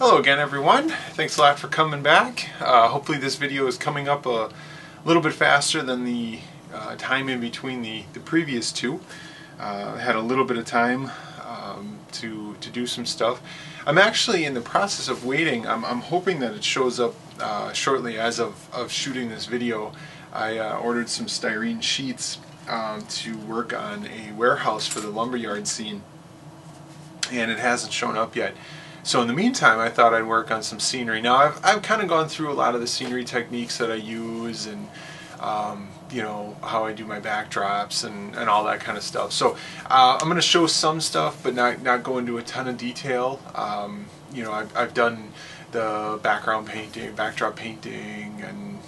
Hello again, everyone. Thanks a lot for coming back. Hopefully this video is coming up a little bit faster than the time in between the previous two. I had a little bit of time to do some stuff. I'm actually in the process of waiting. I'm hoping that it shows up shortly. As of shooting this video, I ordered some styrene sheets to work on a warehouse for the Lumberyard scene, and it hasn't shown up yet. So in the meantime, I thought I'd work on some scenery. Now I've kind of gone through a lot of the scenery techniques that I use, and you know, how I do my backdrops and all that kind of stuff. So I'm going to show some stuff, but not go into a ton of detail. You know, I've done the background painting, backdrop painting, and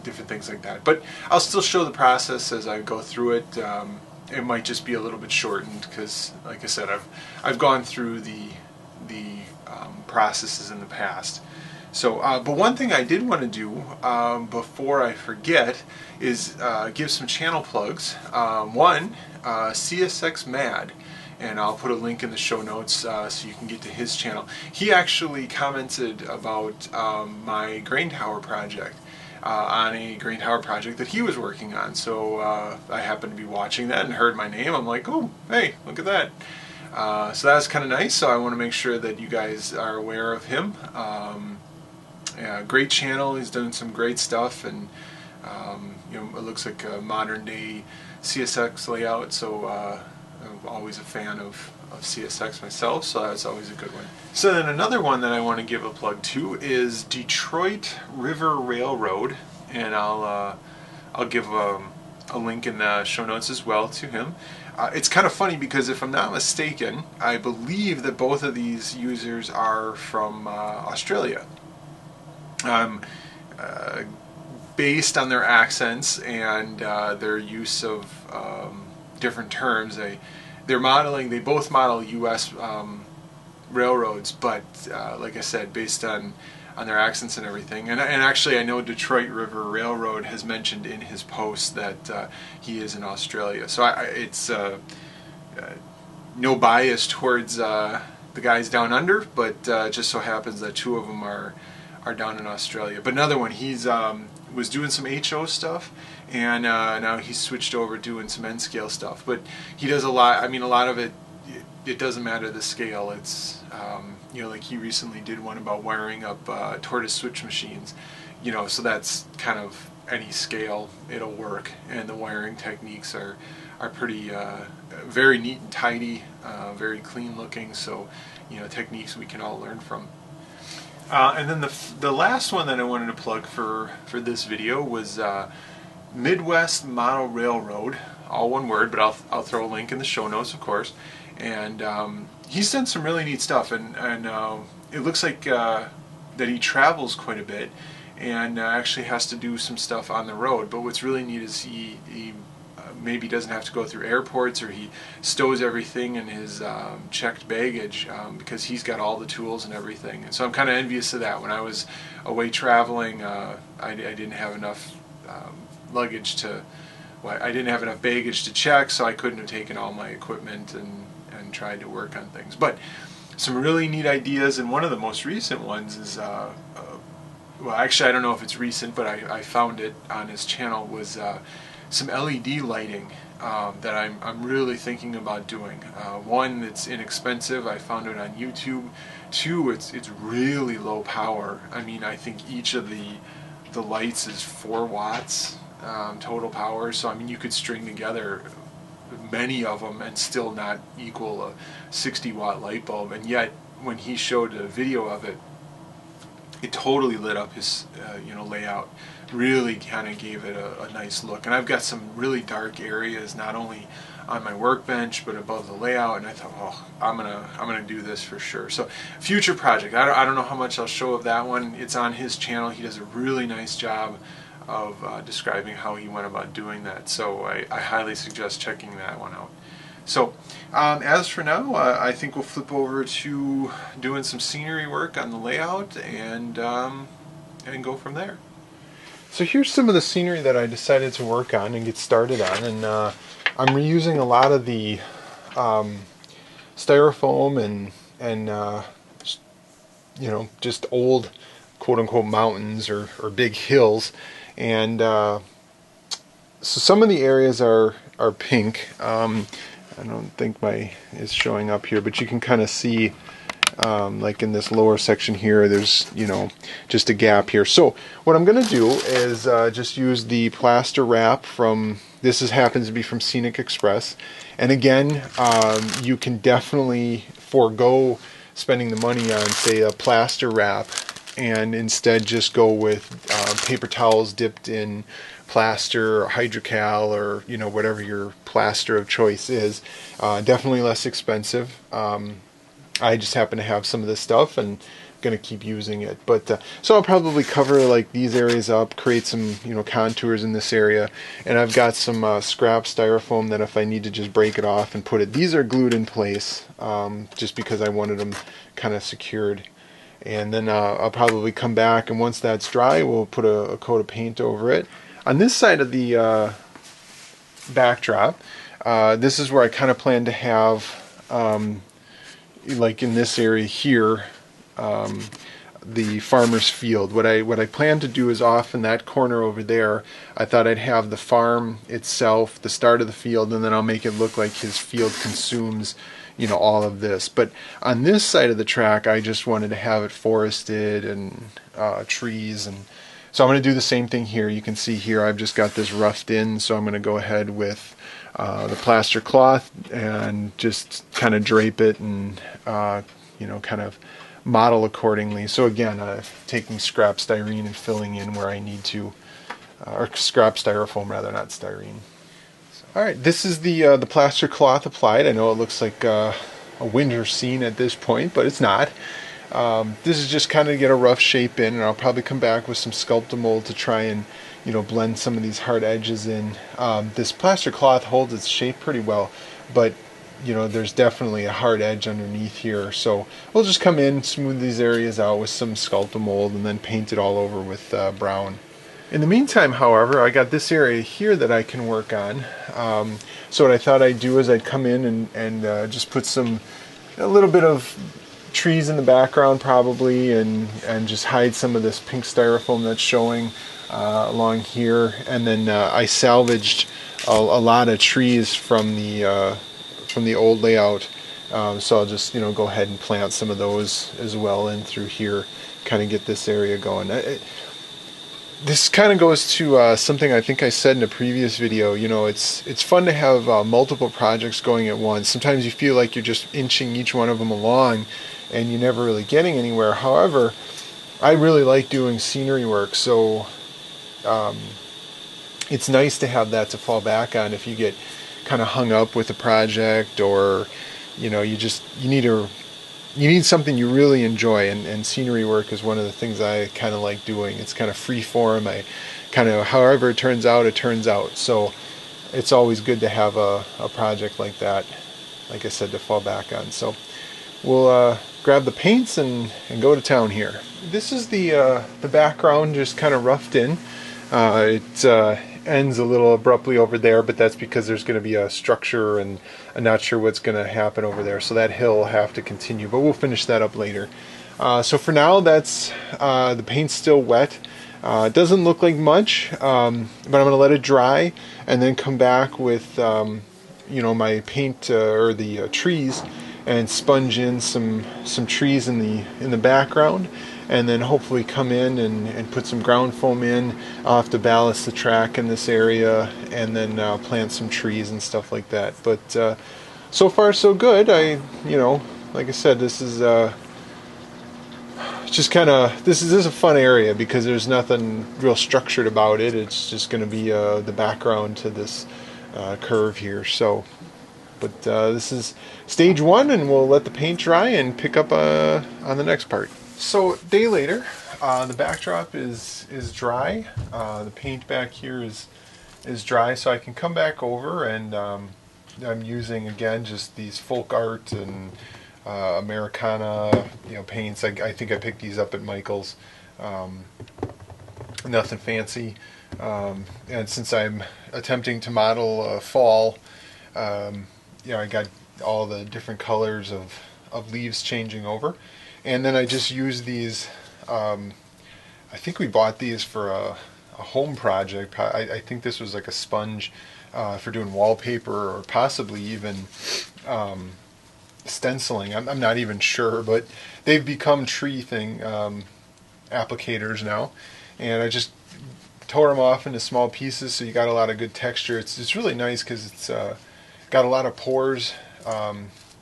different things like that. But I'll still show the process as I go through it. It might just be a little bit shortened because, like I said, I've gone through the processes in the past. So, but one thing I did want to do before I forget is give some channel plugs. One, CSX Mad, and I'll put a link in the show notes so you can get to his channel. He actually commented about my grain tower project, on a grain tower project that he was working on. So I happened to be watching that and heard my name. I'm like, oh, hey, look at that. So that's kind of nice. So I want to make sure that you guys are aware of him. Yeah, great channel. He's done some great stuff, and you know, it looks like a modern day CSX layout. So I'm always a fan of CSX myself, so that's always a good one. So then another one that I want to give a plug to is Detroit River Railroad, and I'll give a link in the show notes as well to him. It's kind of funny because, if I'm not mistaken, I believe that both of these users are from Australia. Based on their accents and their use of different terms, they both model U.S. Railroads, but like I said, based on their accents and everything. And actually, I know Detroit River Railroad has mentioned in his post that he is in Australia. So it's no bias towards the guys down under, but just so happens that two of them are down in Australia. But another one, he's was doing some HO stuff, and now he's switched over doing some N scale stuff. But he does a lot. I mean, a lot of it doesn't matter the scale. It's you know, like he recently did one about wiring up tortoise switch machines. You know, so that's kind of any scale, it'll work, and the wiring techniques are pretty very neat and tidy, very clean looking. So, you know, techniques we can all learn from. And then the last one that I wanted to plug for this video was MidwestModelRR, all one word, but I'll throw a link in the show notes, of course. And he's done some really neat stuff, and it looks like that he travels quite a bit, and actually has to do some stuff on the road. But what's really neat is he maybe doesn't have to go through airports, or he stows everything in his checked baggage, because he's got all the tools and everything. And so I'm kind of envious of that. When I was away traveling, I didn't have enough luggage to, well, I didn't have enough baggage to check, so I couldn't have taken all my equipment and tried to work on things. But some really neat ideas, and one of the most recent ones is, well, actually I don't know if it's recent, but I found it on his channel, was some LED lighting that I'm really thinking about doing. One, it's inexpensive. I found it on YouTube. Two, it's really low power. I mean, I think each of the lights is 4 watts total power. So I mean, you could string together many of them and still not equal a 60-watt light bulb. And yet, when he showed a video of it, it totally lit up his you know, layout. Really kind of gave it a nice look. And I've got some really dark areas, not only on my workbench but above the layout, and I thought, oh, I'm gonna do this for sure. So future project. I don't know how much I'll show of that one. It's on his channel. He does a really nice job of describing how he went about doing that. So I highly suggest checking that one out. So as for now, I think we'll flip over to doing some scenery work on the layout, and go from there. So here's some of the scenery that I decided to work on and get started on, and I'm reusing a lot of the styrofoam and just old quote-unquote mountains or big hills. And so some of the areas are pink. I don't think is showing up here, but you can kind of see like in this lower section here, there's just a gap here. So what I'm going to do is just use the plaster wrap from happens to be from Scenic Express. And again, you can definitely forego spending the money on, say, a plaster wrap, and instead just go with paper towels dipped in plaster or hydrocal, or whatever your plaster of choice is. Definitely less expensive. I just happen to have some of this stuff and going to keep using it. But so I'll probably cover like these areas up, create some contours in this area, and I've got some scrap styrofoam that if I need to just break it off and put it. These are glued in place just because I wanted them kind of secured. And then I'll probably come back, and once that's dry, we'll put a coat of paint over it. On this side of the backdrop, this is where I kind of plan to have, like in this area here, the farmer's field. What I plan to do is off in that corner over there, I thought I'd have the farm itself, the start of the field, and then I'll make it look like his field consumes all of this. But on this side of the track, I just wanted to have it forested and trees, and so I'm going to do the same thing here. You can see here I've just got this roughed in, so I'm going to go ahead with the plaster cloth and just kind of drape it and kind of model accordingly. So again, taking scrap styrene and filling in where I need to, or scrap styrofoam rather, not styrene. All right, this is the plaster cloth applied. I know it looks like a winter scene at this point, but it's not. This is just kind of get a rough shape in, and I'll probably come back with some Sculptamold to try and blend some of these hard edges in. This plaster cloth holds its shape pretty well, but there's definitely a hard edge underneath here, so we'll just come in, smooth these areas out with some Sculptamold, and then paint it all over with brown. In the meantime, however, I got this area here that I can work on. So what I thought I'd do is I'd come in and just put a little bit of trees in the background probably, and just hide some of this pink styrofoam that's showing along here. And then I salvaged a lot of trees from the old layout, so I'll just go ahead and plant some of those as well in through here, kind of get this area going. This kind of goes to something I think I said in a previous video. It's fun to have multiple projects going at once. Sometimes you feel like you're just inching each one of them along and you're never really getting anywhere. However, I really like doing scenery work, so it's nice to have that to fall back on if you get kind of hung up with a project, or you need something you really enjoy, and scenery work is one of the things I kind of like doing. It's kind of free form. I kind of, however it turns out, it turns out. So it's always good to have a project like that, like I said, to fall back on. So we'll grab the paints and go to town here. This is the background, just kind of roughed in. It ends a little abruptly over there, but that's because there's going to be a structure, and I'm not sure what's going to happen over there, so that hill will have to continue, but we'll finish that up later. So for now, that's the paint's still wet. It doesn't look like much, but I'm going to let it dry and then come back with my paint or the trees, and sponge in some trees in the background, and then hopefully come in and put some ground foam in. I'll have to ballast the track in this area, and then plant some trees and stuff like that. But so far so good. Like I said, this is just kind of, this is a fun area because there's nothing real structured about it. It's just going to be the background to this curve here. So, but this is stage one, and we'll let the paint dry and pick up on the next part. So a day later, the backdrop is dry. The paint back here is dry, so I can come back over, and I'm using again just these folk art and Americana paints. I think I picked these up at Michael's. Nothing fancy. And since I'm attempting to model fall, I got all the different colors of leaves changing over. And then I just use these, I think we bought these for a home project. I think this was like a sponge for doing wallpaper, or possibly even stenciling. I'm not even sure, but they've become tree thing applicators now. And I just tore them off into small pieces, so you got a lot of good texture. It's really nice because it's got a lot of pores,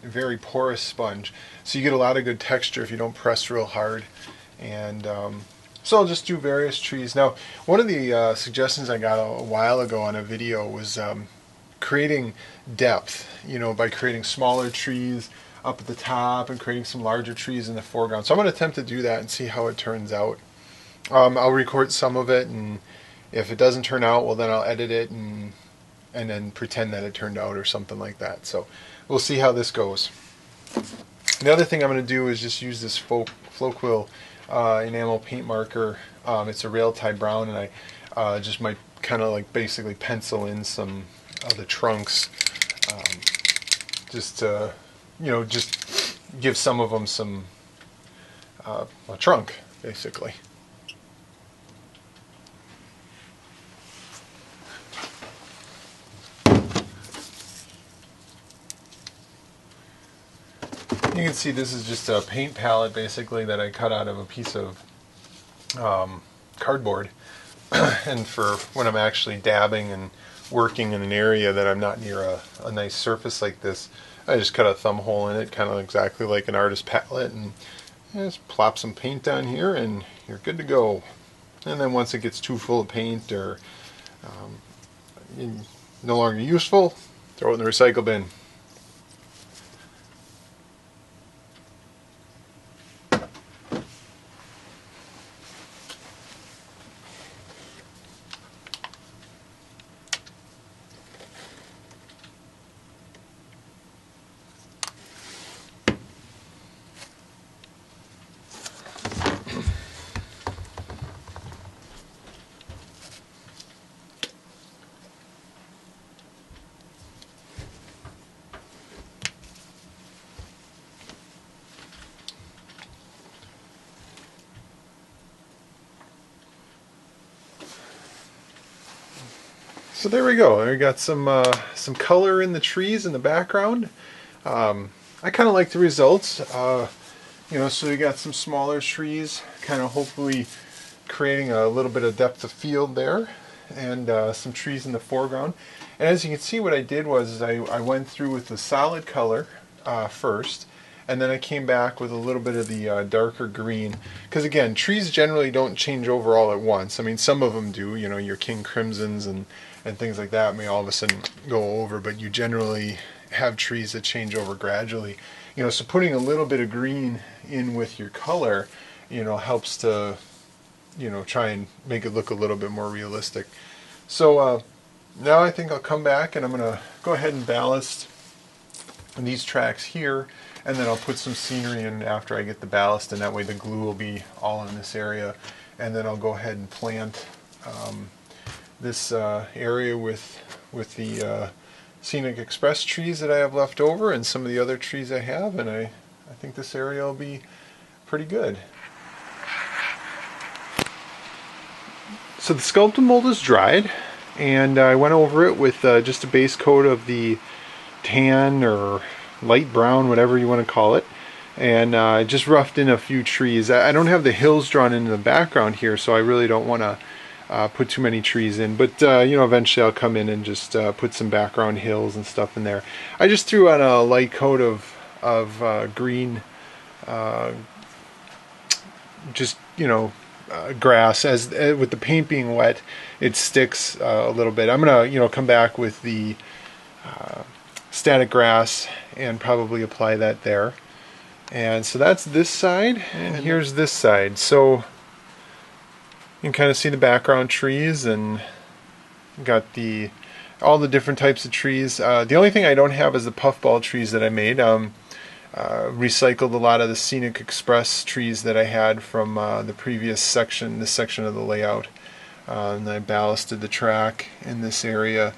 very porous sponge, so you get a lot of good texture if you don't press real hard. And so I'll just do various trees. Now, one of the suggestions I got a while ago on a video was creating depth, by creating smaller trees up at the top and creating some larger trees in the foreground. So I'm going to attempt to do that and see how it turns out. I'll record some of it, and if it doesn't turn out, well, then I'll edit it and then pretend that it turned out or something like that. So we'll see how this goes. The other thing I'm going to do is just use this Floquil enamel paint marker. It's a rail tie brown, and I just might kind of like basically pencil in some of the trunks, just to, just give some of them some a trunk, basically. You can see this is just a paint palette basically that I cut out of a piece of cardboard. And for when I'm actually dabbing and working in an area that I'm not near a nice surface like this, I just cut a thumb hole in it, kind of exactly like an artist palette, and just plop some paint on here and you're good to go. And then once it gets too full of paint or no longer useful, throw it in the recycle bin. So there we go. We got some color in the trees in the background. I kind of like the results. So we got some smaller trees, kind of hopefully creating a little bit of depth of field there, and some trees in the foreground. And as you can see, what I did was I went through with the solid color first, and then I came back with a little bit of the darker green. Because again, trees generally don't change over all at once. I mean, some of them do, your king crimsons and things like that may all of a sudden go over, but you generally have trees that change over gradually. So putting a little bit of green in with your color, helps to, try and make it look a little bit more realistic. So now I think I'll come back and I'm going to go ahead and ballast these tracks here, and then I'll put some scenery in after I get the ballast, and that way the glue will be all in this area. And then I'll go ahead and plant this area with the Scenic Express trees that I have left over and some of the other trees I have, and I think this area will be pretty good. So the sculpted mold is dried, and I went over it with just a base coat of the tan or light brown, whatever you want to call it, and I just roughed in a few trees. I don't have the hills drawn into the background here, so I really don't want to put too many trees in, but eventually I'll come in and just put some background hills and stuff in there. I just threw on a light coat of green, grass. As with the paint being wet, it sticks a little bit. I'm gonna come back with the static grass and probably apply that there. And so that's this side, and here's this side. So you can kind of see the background trees, and got all the different types of trees. The only thing I don't have is the puffball trees that I made. Recycled a lot of the Scenic Express trees that I had from the previous section, this section of the layout. And I ballasted the track in this area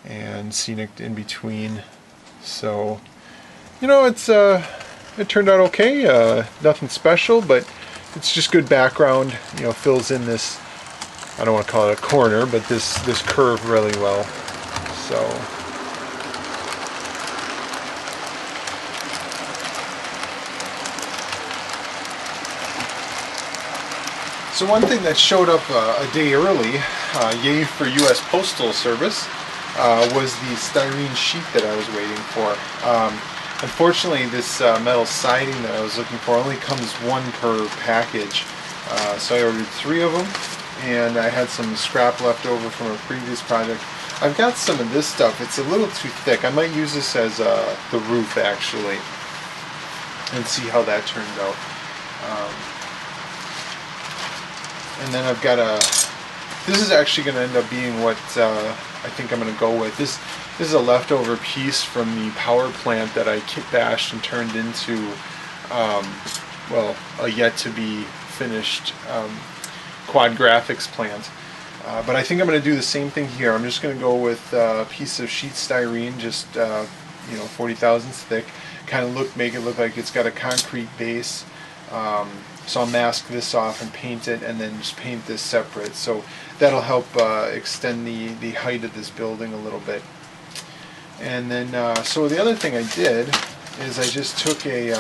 and scenic in between. So, it's it turned out okay. Nothing special, but it's just good background. You know, fills in this, I don't want to call it a corner, but this curve really well. So one thing that showed up a day early, yay for U.S. Postal Service, was the styrene sheet that I was waiting for. Unfortunately, this metal siding that I was looking for only comes one per package, so I ordered 3 of them, and I had some scrap left over from a previous project. I've got some of this stuff. It's a little too thick. I might use this as the roof, actually, and see how that turns out. And then I've got this is actually going to end up being what I think I'm going to go with. This is a leftover piece from the power plant that I kit bashed and turned into, well, a yet to be finished quad graphics plant. But I think I'm going to do the same thing here. I'm just going to go with a piece of sheet styrene, just 40 thousandths thick, kind of make it look like it's got a concrete base. So I'll mask this off and paint it, and then just paint this separate. So that'll help extend the height of this building a little bit. And then, so the other thing I did is I just took a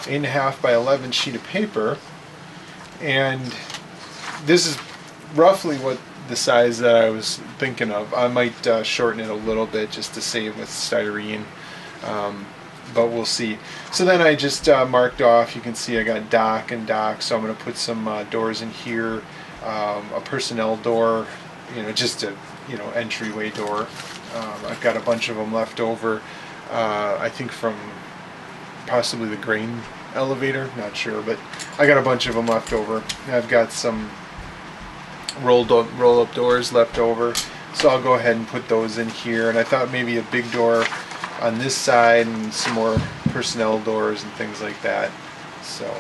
8.5 by 11 sheet of paper, and this is roughly what the size that I was thinking of. I might shorten it a little bit just to save with styrene. But we'll see. So then I just marked off, you can see I got dock and dock, so I'm going to put some doors in here, a personnel door, just a entryway door. I've got a bunch of them left over, I think from possibly the grain elevator, not sure, but I got a bunch of them left over. I've got some roll-up doors left over, so I'll go ahead and put those in here, and I thought maybe a big door on this side and some more personnel doors and things like that. So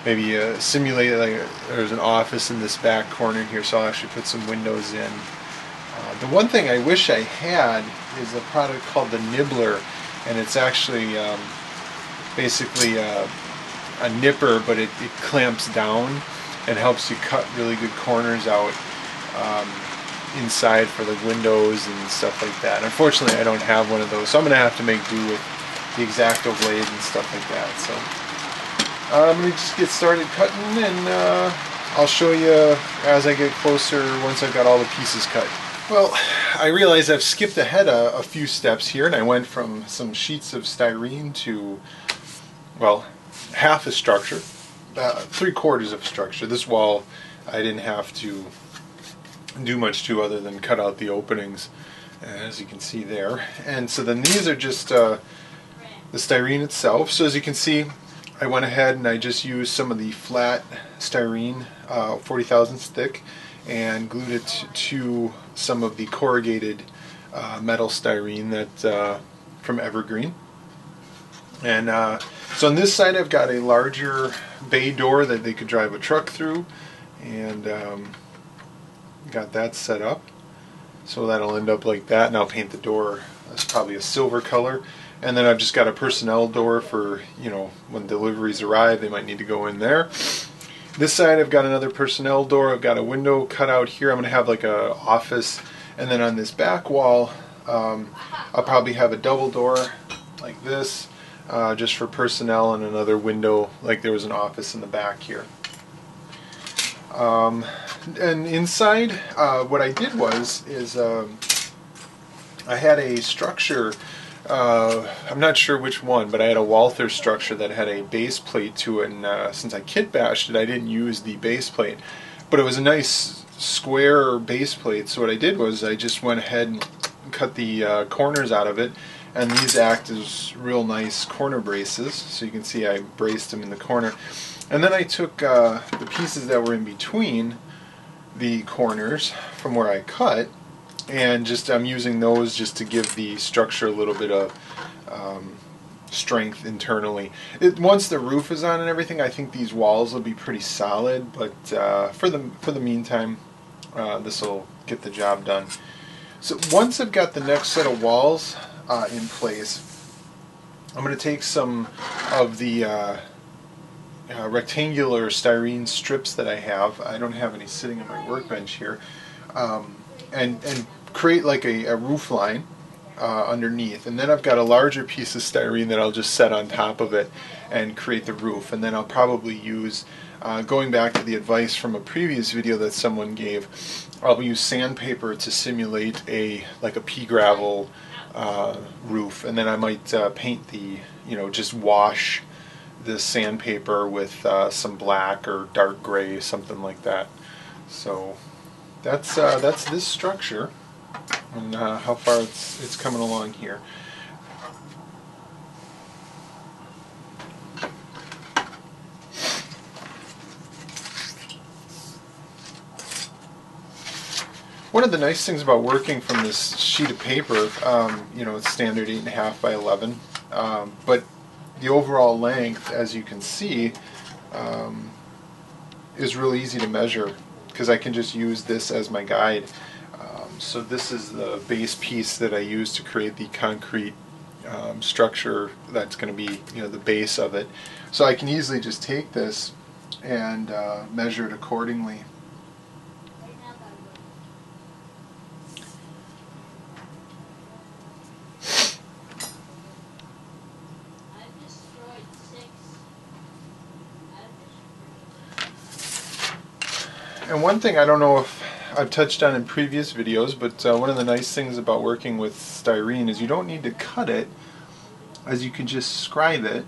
maybe simulate like there's an office in this back corner here, so I'll actually put some windows in. The one thing I wish I had is a product called the Nibbler, and it's actually basically a nipper, but it clamps down and helps you cut really good corners out inside for the windows and stuff like that. Unfortunately, I don't have one of those, so I'm going to have to make do with the X-Acto blade and stuff like that. So I'm going to just get started cutting, and I'll show you as I get closer once I've got all the pieces cut. Well, I realize I've skipped ahead a few steps here, and I went from some sheets of styrene to, well, half a structure, 3/4 of a structure. This wall I didn't have to do much to other than cut out the openings, as you can see there. And so then these are just the styrene itself. So as you can see, I went ahead and I just used some of the flat styrene, 40 thousandths thick, and glued it to some of the corrugated metal styrene that from Evergreen. And so on this side I've got a larger bay door that they could drive a truck through, and got that set up. So that'll end up like that, and I'll paint the door as probably a silver color. And then I've just got a personnel door for, when deliveries arrive, they might need to go in there. This side I've got another personnel door. I've got a window cut out here. I'm going to have like a office. And then on this back wall, I'll probably have a double door like this, just for personnel, and another window like there was an office in the back here. And inside, what I did is I had a structure, I'm not sure which one, but I had a Walther structure that had a base plate to it, and since I kit bashed it, I didn't use the base plate. But it was a nice square base plate, so what I did was I just went ahead and cut the corners out of it, and these act as real nice corner braces. So you can see I braced them in the corner. And then I took the pieces that were in between the corners from where I cut, and I'm using those just to give the structure a little bit of strength internally. Once the roof is on and everything, I think these walls will be pretty solid, but for the meantime, this will get the job done. So once I've got the next set of walls in place, I'm going to take some of the rectangular styrene strips that I have. I don't have any sitting on my workbench here, and create like a roof line underneath, and then I've got a larger piece of styrene that I'll just set on top of it and create the roof. And then I'll probably use, going back to the advice from a previous video that someone gave, I'll use sandpaper to simulate like a pea gravel roof, and then I might paint just wash this sandpaper with some black or dark gray, something like that. So that's this structure, and how far it's coming along here. One of the nice things about working from this sheet of paper, it's standard 8.5 by 11, but the overall length, as you can see, is really easy to measure because I can just use this as my guide. So this is the base piece that I use to create the concrete structure that's going to be, the base of it. So I can easily just take this and measure it accordingly. And one thing I don't know if I've touched on in previous videos, but one of the nice things about working with styrene is you don't need to cut it, as you can just scribe it.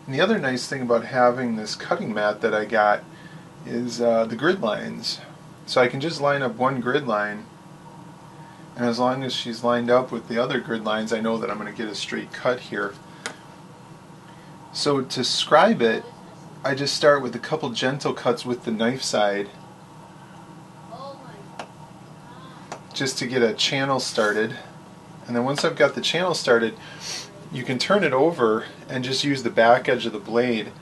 And the other nice thing about having this cutting mat that I got is the grid lines. So I can just line up one grid line, and as long as she's lined up with the other grid lines, I know that I'm going to get a straight cut here. So to scribe it, I just start with a couple gentle cuts with the knife side, just to get a channel started. And then once I've got the channel started, you can turn it over and just use the back edge of the blade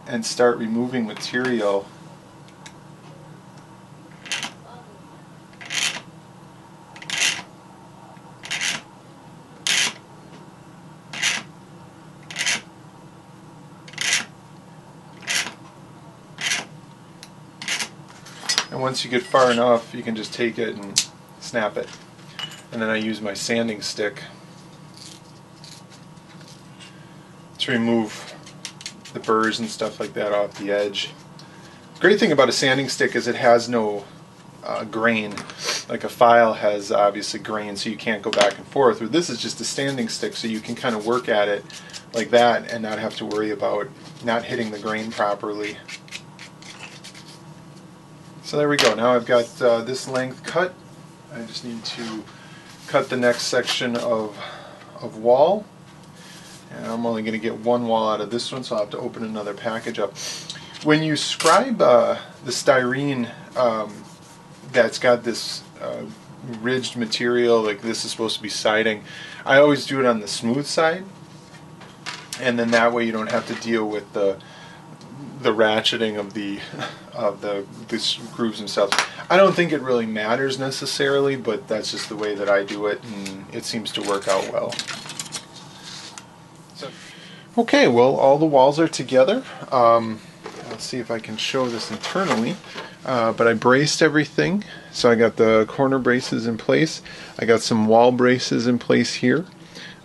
and start removing material. And once you get far enough, you can just take it and snap it. And then I use my sanding stick to remove the burrs and stuff like that off the edge. The great thing about a sanding stick is it has no grain. Like a file has obviously grain, so you can't go back and forth. Or this is just a sanding stick, so you can kind of work at it like that and not have to worry about not hitting the grain properly. So there we go. Now I've got this length cut. I just need to cut the next section of wall. And I'm only going to get one wall out of this one, so I'll have to open another package up. When you scribe the styrene that's got this ridged material, like this is supposed to be siding, I always do it on the smooth side, and then that way you don't have to deal with the ratcheting of the grooves themselves. I don't think it really matters necessarily, but that's just the way that I do it, and it seems to work out well. Okay, well, all the walls are together. Let's see if I can show this internally. But I braced everything, so I got the corner braces in place. I got some wall braces in place here.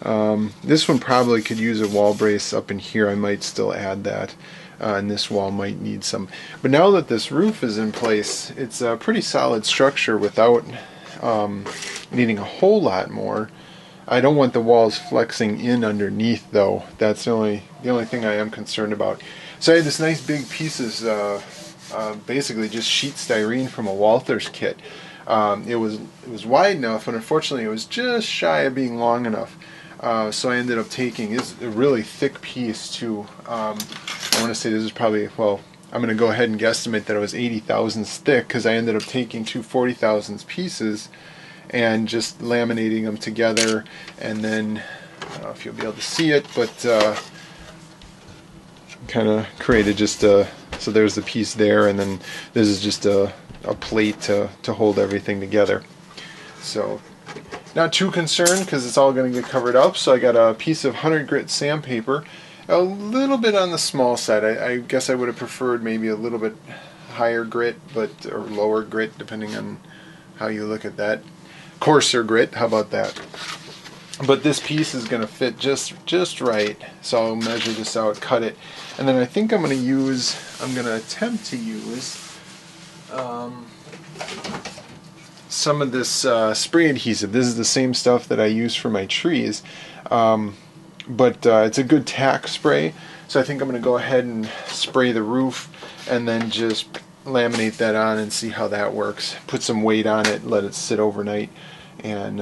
This one probably could use a wall brace up in here. I might still add that. And this wall might need some. But now that this roof is in place, it's a pretty solid structure without needing a whole lot more. I don't want the walls flexing in underneath, though. That's the only thing I am concerned about. So I had this nice big pieces, basically just sheet styrene from a Walther's kit. It was wide enough, and unfortunately it was just shy of being long enough. So I ended up taking a really thick piece too. I want to say this is probably, well, I'm going to go ahead and guesstimate that it was 80 thousandths thick, because I ended up taking two 40 thousandths pieces and just laminating them together, and then I don't know if you'll be able to see it, but kind of created just a, so there's the piece there, and then this is just a plate to hold everything together. So not too concerned because it's all going to get covered up. So I got a piece of 100 grit sandpaper, a little bit on the small side. I guess I would have preferred maybe a little bit higher grit, or lower grit, depending on how you look at that. Coarser grit, how about that? But this piece is going to fit just right. So I'll measure this out, cut it, and then I think I'm going to attempt to use some of this spray adhesive. This is the same stuff that I use for my trees, but it's a good tack spray. So I think I'm going to go ahead and spray the roof and then just laminate that on and see how that works. Put some weight on it, let it sit overnight, and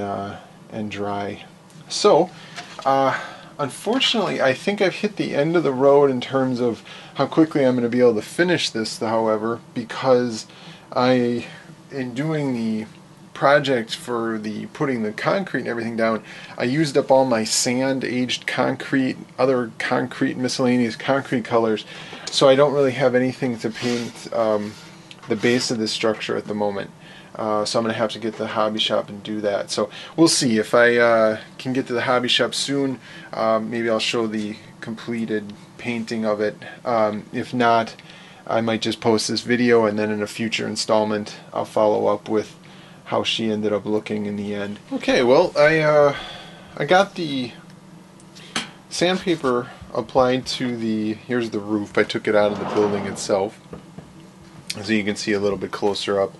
dry. So, unfortunately, I think I've hit the end of the road in terms of how quickly I'm going to be able to finish this, however, because in doing the project for putting the concrete and everything down, I used up all my sand, aged concrete, other concrete, miscellaneous concrete colors, so I don't really have anything to paint the base of this structure at the moment. So I'm going to have to get to the hobby shop and do that. So we'll see if I can get to the hobby shop soon. Maybe I'll show the completed painting of it. If not, I might just post this video, and then in a future installment I'll follow up with how she ended up looking in the end. Okay, well, I got the sandpaper applied to here's the roof. I took it out of the building itself, so you can see a little bit closer up.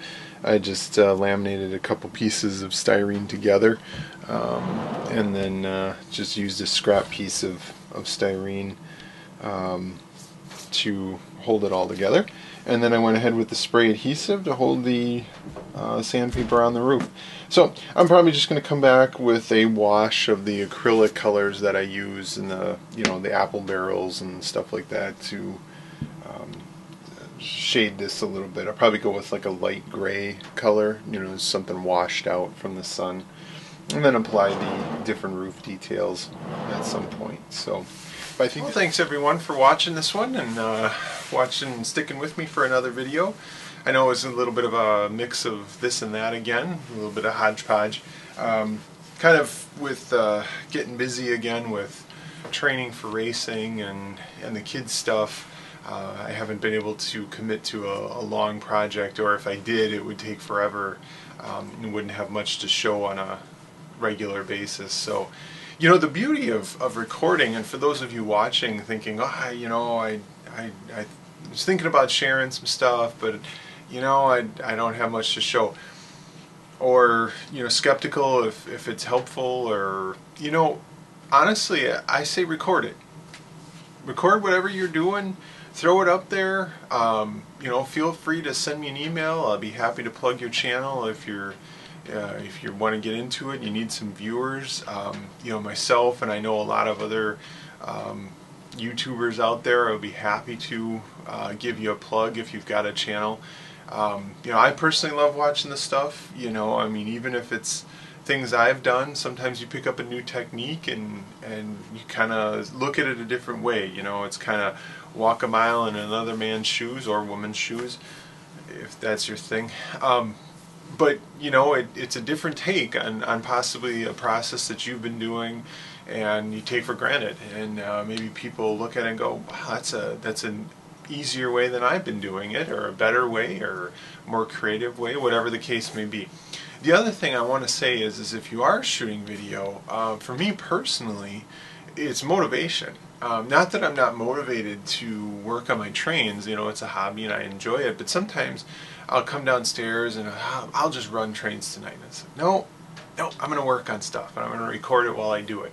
I just laminated a couple pieces of styrene together, and then just used a scrap piece of styrene to hold it all together. And then I went ahead with the spray adhesive to hold the sandpaper on the roof. So I'm probably just going to come back with a wash of the acrylic colors that I use in the apple barrels and stuff like that to shade this a little bit. I'll probably go with like a light gray color, something washed out from the sun, and then apply the different roof details at some point. So I think, well, thanks everyone for watching this one and sticking with me for another video. I know it was a little bit of a mix of this and that again, a little bit of hodgepodge, kind of with getting busy again with training for racing and the kids stuff. I haven't been able to commit to a long project, or if I did, it would take forever and wouldn't have much to show on a regular basis. So, the beauty of recording, and for those of you watching thinking, I was thinking about sharing some stuff, but I don't have much to show, or skeptical if it's helpful, or honestly, I say record it. Record whatever you're doing. Throw it up there. Feel free to send me an email. I'll be happy to plug your channel if you want to get into it. You need some viewers. Myself, and I know a lot of other YouTubers out there. I would be happy to give you a plug if you've got a channel. I personally love watching this stuff. Even if it's things I've done, sometimes you pick up a new technique and you kind of look at it a different way. It's kind of walk a mile in another man's shoes or woman's shoes, if that's your thing. But it's a different take on possibly a process that you've been doing and you take for granted, and maybe people look at it and go, wow, that's an easier way than I've been doing it, or a better way, or more creative way, whatever the case may be. The other thing I want to say is if you are shooting video, for me personally, it's motivation. Not that I'm not motivated to work on my trains, it's a hobby and I enjoy it, but sometimes I'll come downstairs and I'll just run trains tonight. And it's like, no, I'm going to work on stuff and I'm going to record it while I do it.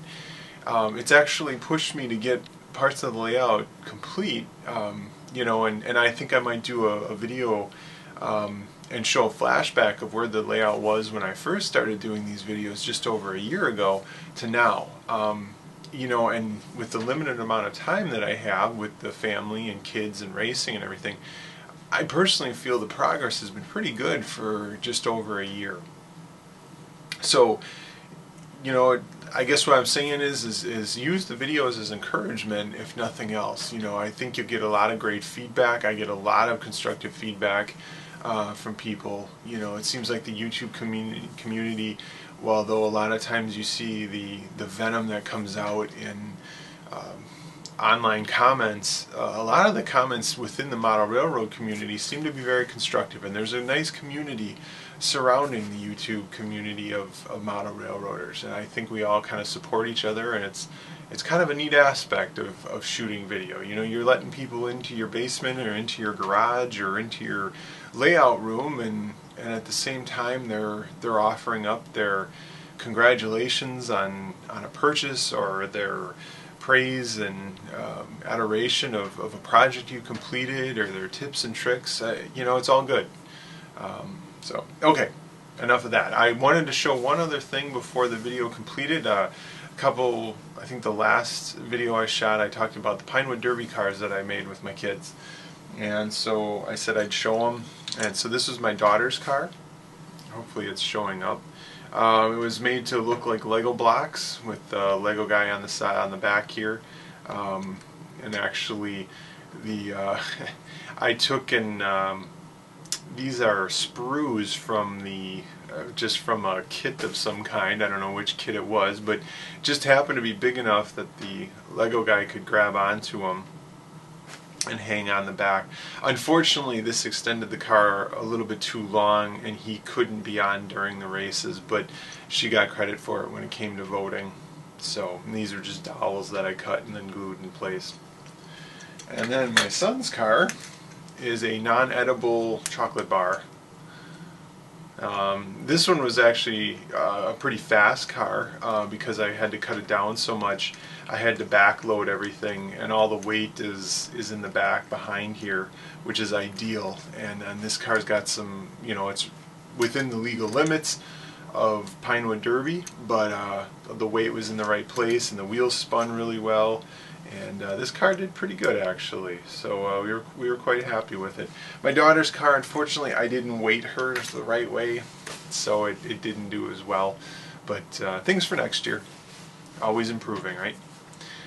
It's actually pushed me to get parts of the layout complete, and I think I might do a video and show a flashback of where the layout was when I first started doing these videos just over a year ago to now. And with the limited amount of time that I have with the family and kids and racing and everything, I personally feel the progress has been pretty good for just over a year. So, I guess what I'm saying is use the videos as encouragement, if nothing else. I think you'll get a lot of great feedback. I get a lot of constructive feedback from people. It seems like the YouTube community though a lot of times you see the venom that comes out in online comments, a lot of the comments within the model railroad community seem to be very constructive, and there's a nice community surrounding the YouTube community of model railroaders, and I think we all kind of support each other, and it's kind of a neat aspect of shooting video. You know, you're letting people into your basement or into your garage or into your layout room, and at the same time they're offering up their congratulations on a purchase, or their praise and adoration of a project you completed, or their tips and tricks. You know, it's all good. So, okay, enough of that. I wanted to show one other thing before the video completed. I think the last video I shot, I talked about the Pinewood Derby cars that I made with my kids. And so I said I'd show them. And so this was my daughter's car. Hopefully it's showing up. It was made to look like Lego blocks with the Lego guy on the side, on the back here. And actually, I took and these are sprues from just from a kit of some kind. I don't know which kit it was, but it just happened to be big enough that the Lego guy could grab onto them and hang on the back. Unfortunately, this extended the car a little bit too long, and he couldn't be on during the races, but she got credit for it when it came to voting. So these are just dowels that I cut and then glued in place. And then my son's car is a non-edible chocolate bar. This one was actually a pretty fast car because I had to cut it down so much. I had to backload everything, and all the weight is in the back behind here, which is ideal. And this car's got some, you know, it's within the legal limits of Pinewood Derby, but the weight was in the right place, and the wheels spun really well. And this car did pretty good, actually, so we were quite happy with it. My daughter's car, unfortunately, I didn't weight her the right way, so it didn't do as well. But things for next year, always improving, right?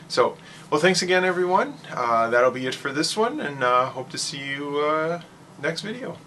So, well, thanks again, everyone. That'll be it for this one, and hope to see you next video.